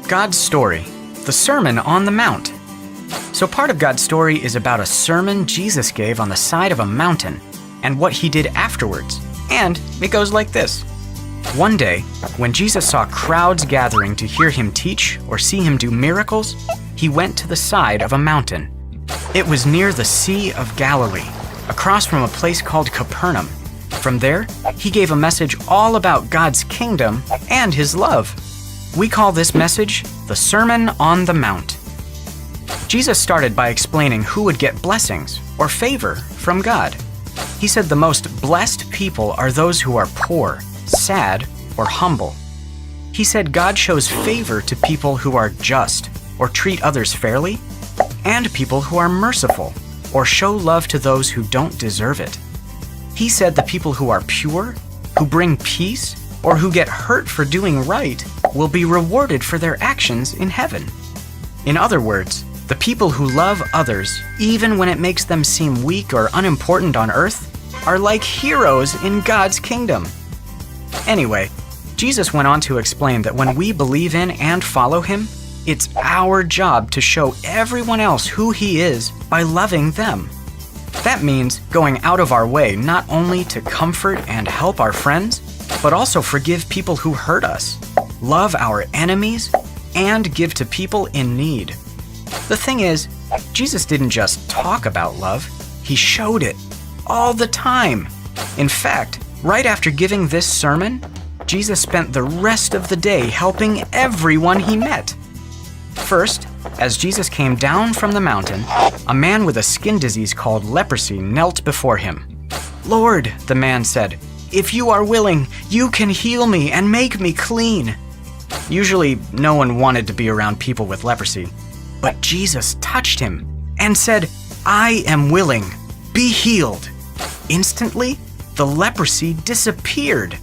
God's story, the Sermon on the Mount. So part of God's story is about a sermon Jesus gave on the side of a mountain and what he did afterwards. And it goes like this. One day, when Jesus saw crowds gathering to hear him teach or see him do miracles, he went to the side of a mountain. It was near the Sea of Galilee, across from a place called Capernaum. From there, he gave a message all about God's kingdom and his love. We call this message the Sermon on the Mount. Jesus started by explaining who would get blessings or favor from God. He said the most blessed people are those who are poor, sad, or humble. He said God shows favor to people who are just or treat others fairly, and people who are merciful or show love to those who don't deserve it. He said the people who are pure, who bring peace, or who get hurt for doing right will be rewarded for their actions in heaven. In other words, the people who love others, even when it makes them seem weak or unimportant on earth, are like heroes in God's kingdom. Anyway, Jesus went on to explain that when we believe in and follow him, it's our job to show everyone else who he is by loving them. That means going out of our way not only to comfort and help our friends, but also forgive people who hurt us, love our enemies, and give to people in need. The thing is, Jesus didn't just talk about love, he showed it all the time. In fact, right after giving this sermon, Jesus spent the rest of the day helping everyone he met. First, as Jesus came down from the mountain, a man with a skin disease called leprosy knelt before him. "Lord," the man said, "if you are willing, you can heal me and make me clean." Usually, no one wanted to be around people with leprosy, but Jesus touched him and said, "I am willing, be healed." Instantly, the leprosy disappeared.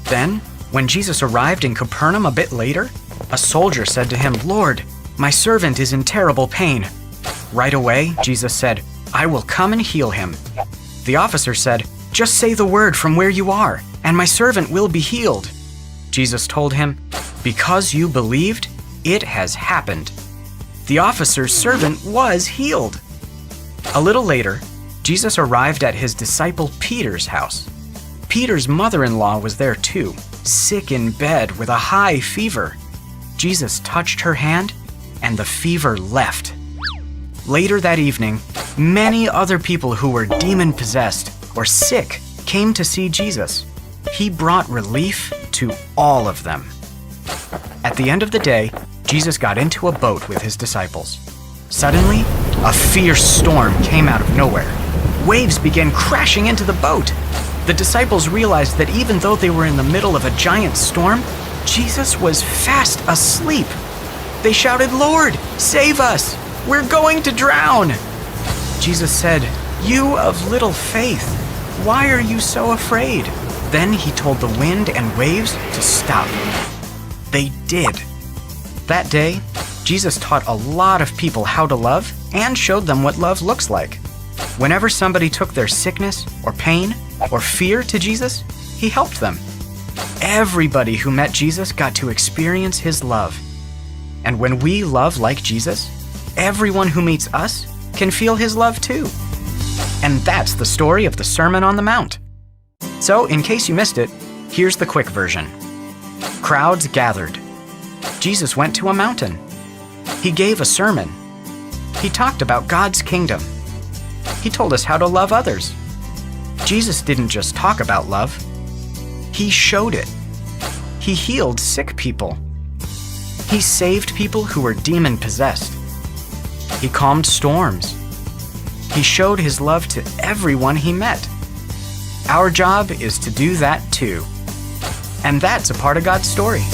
Then, when Jesus arrived in Capernaum a bit later, a soldier said to him, "Lord, my servant is in terrible pain." Right away, Jesus said, "I will come and heal him." The officer said, "Just say the word from where you are, and my servant will be healed." Jesus told him, "Because you believed, it has happened." The officer's servant was healed. A little later, Jesus arrived at his disciple Peter's house. Peter's mother-in-law was there too, sick in bed with a high fever. Jesus touched her hand, and the fever left. Later that evening, many other people who were demon-possessed or sick came to see Jesus. He brought relief to all of them. At the end of the day, Jesus got into a boat with his disciples. Suddenly, a fierce storm came out of nowhere. Waves began crashing into the boat. The disciples realized that even though they were in the middle of a giant storm, Jesus was fast asleep. They shouted, "Lord, save us! We're going to drown!" Jesus said, "You of little faith, why are you so afraid?" Then he told the wind and waves to stop. They did. That day, Jesus taught a lot of people how to love and showed them what love looks like. Whenever somebody took their sickness or pain or fear to Jesus, he helped them. Everybody who met Jesus got to experience his love. And when we love like Jesus, everyone who meets us can feel his love too. And that's the story of the Sermon on the Mount. So, in case you missed it, here's the quick version. Crowds gathered. Jesus went to a mountain. He gave a sermon. He talked about God's kingdom. He told us how to love others. Jesus didn't just talk about love. He showed it. He healed sick people. He saved people who were demon-possessed. He calmed storms. He showed his love to everyone he met. Our job is to do that too. And that's a part of God's story.